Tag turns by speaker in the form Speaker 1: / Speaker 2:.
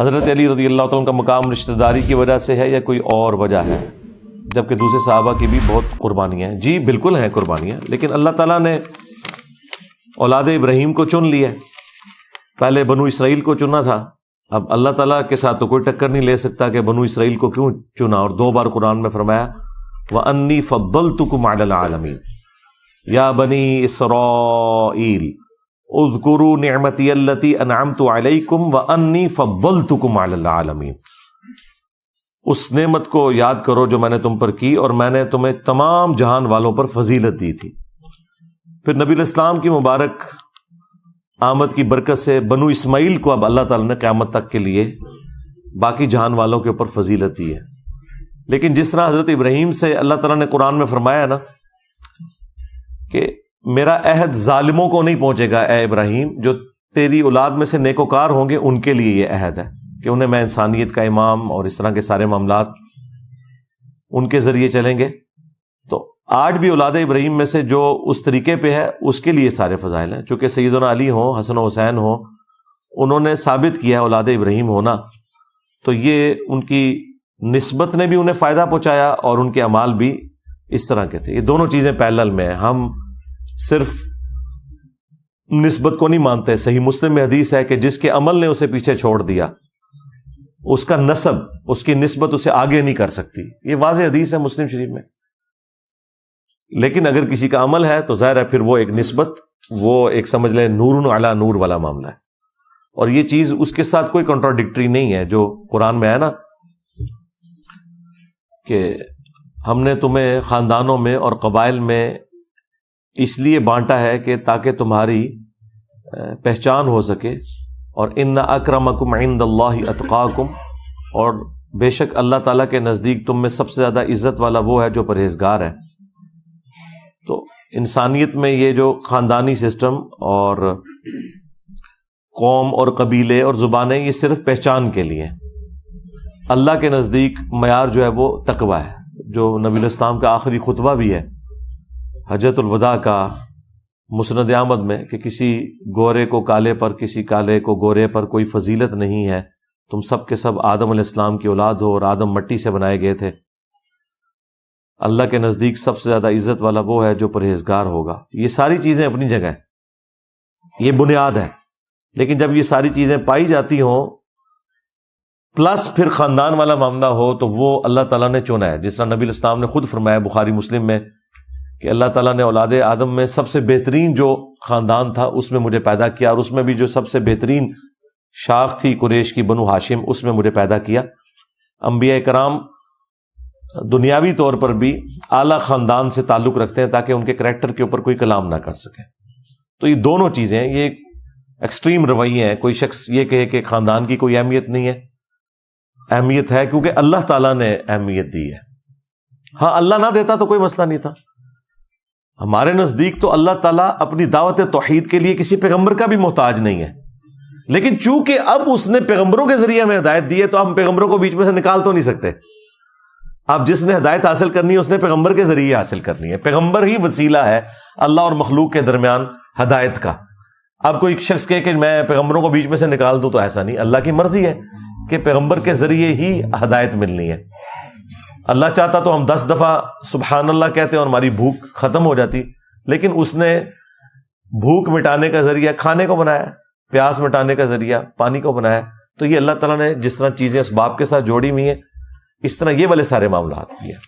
Speaker 1: حضرت علی رضی اللہ تعالیٰ کا مقام رشتہ داری کی وجہ سے ہے یا کوئی اور وجہ ہے؟ جبکہ دوسرے صحابہ کی بھی بہت قربانیاں ہیں. جی بالکل ہیں قربانیاں، لیکن اللہ تعالیٰ نے اولاد ابراہیم کو چن لیا. پہلے بنو اسرائیل کو چنا تھا، اب اللہ تعالیٰ کے ساتھ تو کوئی ٹکر نہیں لے سکتا کہ بنو اسرائیل کو کیوں چنا، اور 2 بار قرآن میں فرمایا وَأَنِّي فَضَّلْتُكُمْ عَلَى الْعَالَمِينَ یا بنی اسرائیل اذکروا نعمتی التی انعمت علیکم وانی فضلتکم علی العالمین. اس نعمت کو یاد کرو جو میں نے تم پر کی اور میں نے تمہیں تمام جہان والوں پر فضیلت دی تھی. پھر نبی الاسلام کی مبارک آمد کی برکت سے بنو اسماعیل کو اب اللہ تعالیٰ نے قیامت تک کے لیے باقی جہان والوں کے اوپر فضیلت دی ہے. لیکن جس طرح حضرت ابراہیم سے اللہ تعالیٰ نے قرآن میں فرمایا نا کہ میرا عہد ظالموں کو نہیں پہنچے گا اے ابراہیم، جو تیری اولاد میں سے نیکوکار ہوں گے ان کے لیے یہ عہد ہے کہ انہیں میں انسانیت کا امام اور اس طرح کے سارے معاملات ان کے ذریعے چلیں گے. تو آج بھی اولاد ابراہیم میں سے جو اس طریقے پہ ہے اس کے لیے سارے فضائل ہیں. چونکہ سیدنا علی ہوں، حسن و حسین ہوں، انہوں نے ثابت کیا ہے اولاد ابراہیم ہونا، تو یہ ان کی نسبت نے بھی انہیں فائدہ پہنچایا اور ان کے اعمال بھی اس طرح کے تھے. یہ دونوں چیزیں پیرلل میں ہیں. ہم صرف نسبت کو نہیں مانتے. صحیح مسلم میں حدیث ہے کہ جس کے عمل نے اسے پیچھے چھوڑ دیا اس کا نسب، اس کی نسبت اسے آگے نہیں کر سکتی. یہ واضح حدیث ہے مسلم شریف میں. لیکن اگر کسی کا عمل ہے تو ظاہر ہے پھر وہ ایک نسبت، وہ ایک سمجھ لیں نور علی نور والا معاملہ ہے. اور یہ چیز اس کے ساتھ کوئی کنٹراڈکٹری نہیں ہے جو قرآن میں ہے نا کہ ہم نے تمہیں خاندانوں میں اور قبائل میں اس لیے بانٹا ہے کہ تاکہ تمہاری پہچان ہو سکے. اور ان اکرمکم عند اللہ اتقاکم، اور بے شک اللہ تعالیٰ کے نزدیک تم میں سب سے زیادہ عزت والا وہ ہے جو پرہیزگار ہے. تو انسانیت میں یہ جو خاندانی سسٹم اور قوم اور قبیلے اور زبانیں یہ صرف پہچان کے لیے. اللہ کے نزدیک معیار جو ہے وہ تقوی ہے، جو نبی الاسلام کا آخری خطبہ بھی ہے حجۃ الوداع کا مسند احمد میں کہ کسی گورے کو کالے پر، کسی کالے کو گورے پر کوئی فضیلت نہیں ہے. تم سب کے سب آدم علیہ السلام کی اولاد ہو اور آدم مٹی سے بنائے گئے تھے. اللہ کے نزدیک سب سے زیادہ عزت والا وہ ہے جو پرہیزگار ہوگا. یہ ساری چیزیں اپنی جگہ ہیں، یہ بنیاد ہے. لیکن جب یہ ساری چیزیں پائی جاتی ہوں پلس پھر خاندان والا معاملہ ہو تو وہ اللہ تعالیٰ نے چنا ہے. جس طرح نبی الاسلام نے خود فرمایا بخاری مسلم میں کہ اللہ تعالیٰ نے اولاد آدم میں سب سے بہترین جو خاندان تھا اس میں مجھے پیدا کیا، اور اس میں بھی جو سب سے بہترین شاخ تھی قریش کی بنو ہاشم، اس میں مجھے پیدا کیا. انبیاء کرام دنیاوی طور پر بھی اعلیٰ خاندان سے تعلق رکھتے ہیں تاکہ ان کے کریکٹر کے اوپر کوئی کلام نہ کر سکے. تو یہ دونوں چیزیں ہیں، یہ ایکسٹریم رویے ہیں. کوئی شخص یہ کہے کہ خاندان کی کوئی اہمیت نہیں ہے، اہمیت ہے کیونکہ اللہ تعالیٰ نے اہمیت دی ہے. ہاں اللہ نہ دیتا تو کوئی مسئلہ نہیں تھا. ہمارے نزدیک تو اللہ تعالیٰ اپنی دعوت توحید کے لیے کسی پیغمبر کا بھی محتاج نہیں ہے، لیکن چونکہ اب اس نے پیغمبروں کے ذریعے ہمیں ہدایت دی ہے تو ہم پیغمبروں کو بیچ میں سے نکال تو نہیں سکتے. اب جس نے ہدایت حاصل کرنی ہے اس نے پیغمبر کے ذریعے حاصل کرنی ہے. پیغمبر ہی وسیلہ ہے اللہ اور مخلوق کے درمیان ہدایت کا. اب کوئی شخص کہے کہ میں پیغمبروں کو بیچ میں سے نکال دوں تو ایسا نہیں. اللہ کی مرضی ہے کہ پیغمبر کے ذریعے ہی ہدایت ملنی ہے. اللہ چاہتا تو ہم 10 دفعہ سبحان اللہ کہتے اور ہماری بھوک ختم ہو جاتی، لیکن اس نے بھوک مٹانے کا ذریعہ کھانے کو بنایا، پیاس مٹانے کا ذریعہ پانی کو بنایا. تو یہ اللہ تعالیٰ نے جس طرح چیزیں اسباب کے ساتھ جوڑی ہوئی ہیں اس طرح یہ والے سارے معاملات بھی ہیں.